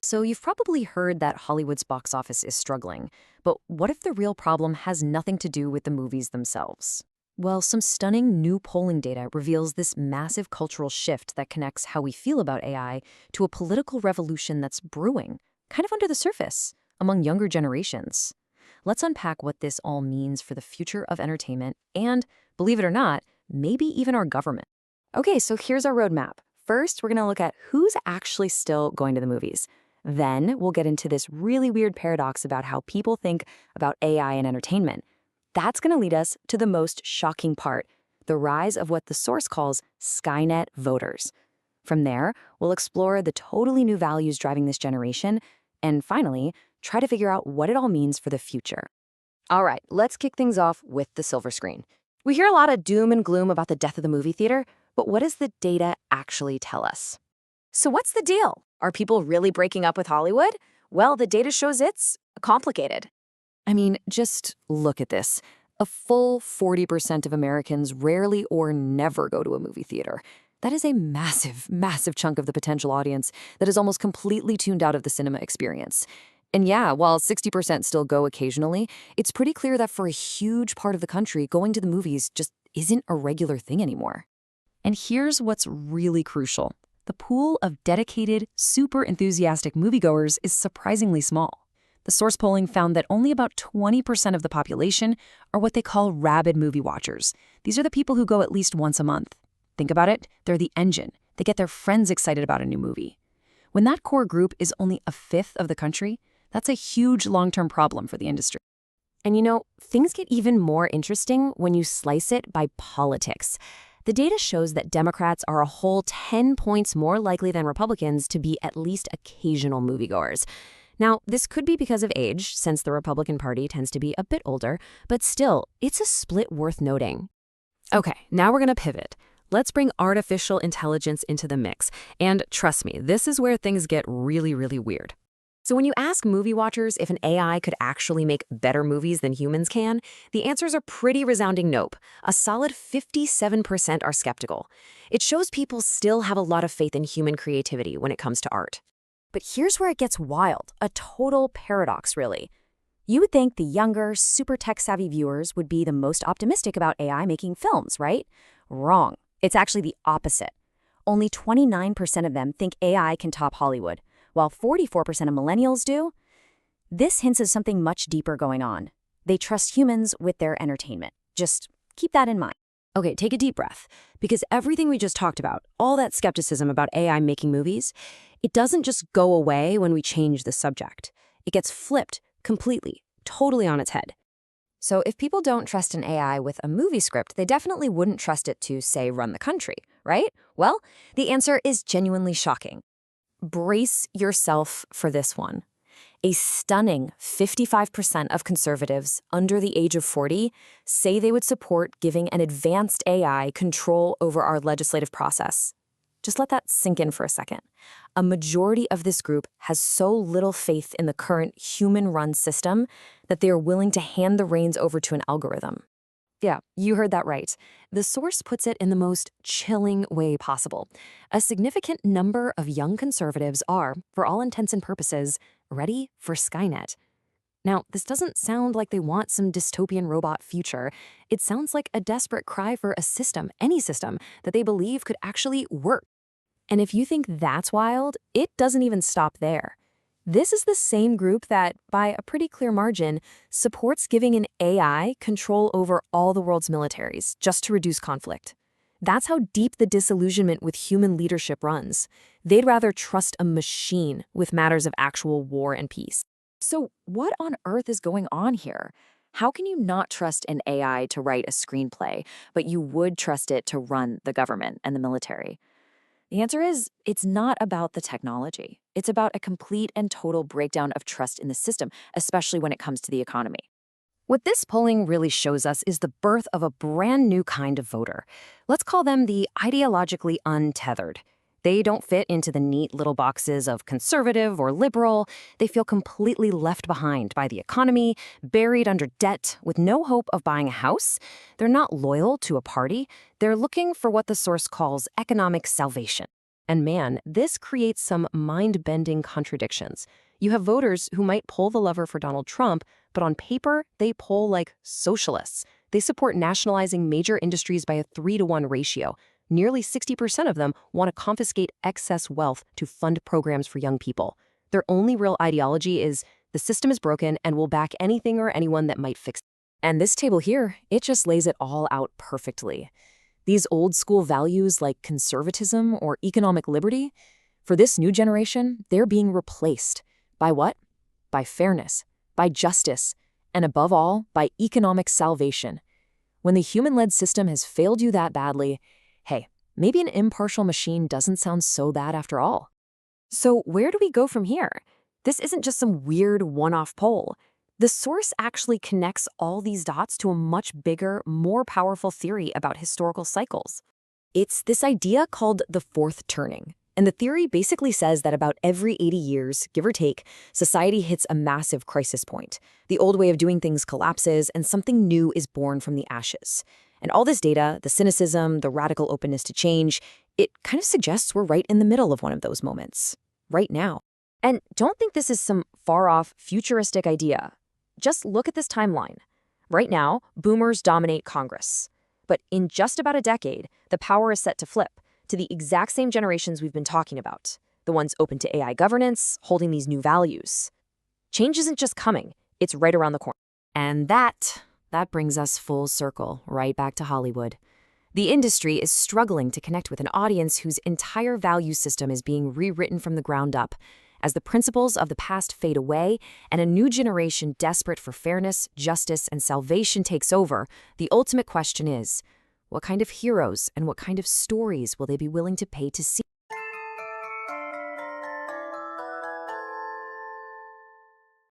So you've probably heard that Hollywood's box office is struggling, but what if the real problem has nothing to do with the movies themselves? Well, some stunning new polling data reveals this massive cultural shift that connects how we feel about AI to a political revolution that's brewing, kind of under the surface, among younger generations. Let's unpack what this all means for the future of entertainment and, believe it or not, maybe even our government. Okay, so here's our roadmap. First, we're going to look at who's actually still going to the movies. Then we'll get into this really weird paradox about how people think about AI and entertainment. That's going to lead us to the most shocking part, the rise of what the source calls Skynet voters. From there, we'll explore the totally new values driving this generation, and finally, try to figure out what it all means for the future. All right, let's kick things off with the silver screen. We hear a lot of doom and gloom about the death of the movie theater, but what does the data actually tell us? So what's the deal? Are people really breaking up with Hollywood? Well, the data shows it's complicated. I mean, just look at this. A full 40% of Americans rarely or never go to a movie theater. That is a massive, massive chunk of the potential audience that is almost completely tuned out of the cinema experience. And yeah, while 60% still go occasionally, it's pretty clear that for a huge part of the country, going to the movies just isn't a regular thing anymore. And here's what's really crucial. The pool of dedicated, super enthusiastic moviegoers is surprisingly small. The source polling found that only about 20% of the population are what they call rabid movie watchers. These are the people who go at least once a month. Think about it, they're the engine. They get their friends excited about a new movie. When that core group is only a fifth of the country, that's a huge long-term problem for the industry. And you know, things get even more interesting when you slice it by politics. The data shows that Democrats are a whole 10 points more likely than Republicans to be at least occasional moviegoers. Now, this could be because of age, since the Republican Party tends to be a bit older, but still, it's a split worth noting. Okay, now we're going to pivot. Let's bring artificial intelligence into the mix. And trust me, this is where things get really, really weird. So when you ask movie watchers if an AI could actually make better movies than humans can, the answers are pretty resounding nope. A solid 57% are skeptical. It shows people still have a lot of faith in human creativity when it comes to art. But here's where it gets wild, a total paradox, really. You would think the younger, super tech-savvy viewers would be the most optimistic about AI making films, right? Wrong. It's actually the opposite. Only 29% of them think AI can top Hollywood, while 44% of millennials do. This hints at something much deeper going on. They trust humans with their entertainment. Just keep that in mind. Okay, take a deep breath, because everything we just talked about, all that skepticism about AI making movies, it doesn't just go away when we change the subject. It gets flipped completely, totally on its head. So if people don't trust an AI with a movie script, they definitely wouldn't trust it to, say, run the country, right? Well, the answer is genuinely shocking. Brace yourself for this one. A stunning 55% of conservatives under the age of 40 say they would support giving an advanced AI control over our legislative process. Just let that sink in for a second. A majority of this group has so little faith in the current human-run system that they are willing to hand the reins over to an algorithm. Yeah, you heard that right. The source puts it in the most chilling way possible. A significant number of young conservatives are, for all intents and purposes, ready for Skynet. Now, this doesn't sound like they want some dystopian robot future. It sounds like a desperate cry for a system, any system, that they believe could actually work. And if you think that's wild, it doesn't even stop there. This is the same group that, by a pretty clear margin, supports giving an AI control over all the world's militaries, just to reduce conflict. That's how deep the disillusionment with human leadership runs. They'd rather trust a machine with matters of actual war and peace. So what on earth is going on here? How can you not trust an AI to write a screenplay, but you would trust it to run the government and the military? The answer is, it's not about the technology. It's about a complete and total breakdown of trust in the system, especially when it comes to the economy. What this polling really shows us is the birth of a brand new kind of voter. Let's call them the ideologically untethered. They don't fit into the neat little boxes of conservative or liberal. They feel completely left behind by the economy, buried under debt, with no hope of buying a house. They're not loyal to a party. They're looking for what the source calls economic salvation. And man, this creates some mind-bending contradictions. You have voters who might pull the lever for Donald Trump, but on paper, they poll like socialists. They support nationalizing major industries by a 3-to-1 ratio. Nearly 60% of them want to confiscate excess wealth to fund programs for young people. Their only real ideology is the system is broken and will back anything or anyone that might fix it. And this table here, it just lays it all out perfectly. These old school values like conservatism or economic liberty, for this new generation, they're being replaced. By what? By fairness, by justice, and above all, by economic salvation. When the human-led system has failed you that badly, hey, maybe an impartial machine doesn't sound so bad after all. So where do we go from here? This isn't just some weird one-off poll. The source actually connects all these dots to a much bigger, more powerful theory about historical cycles. It's this idea called the fourth turning. And the theory basically says that about every 80 years, give or take, society hits a massive crisis point. The old way of doing things collapses and something new is born from the ashes. And all this data, the cynicism, the radical openness to change, it kind of suggests we're right in the middle of one of those moments. Right now. And don't think this is some far-off, futuristic idea. Just look at this timeline. Right now, boomers dominate Congress. But in just about a decade, the power is set to flip to the exact same generations we've been talking about, the ones open to AI governance, holding these new values. Change isn't just coming, it's right around the corner. And that brings us full circle, right back to Hollywood. The industry is struggling to connect with an audience whose entire value system is being rewritten from the ground up. As the principles of the past fade away and a new generation desperate for fairness, justice, and salvation takes over, the ultimate question is, what kind of heroes and what kind of stories will they be willing to pay to see?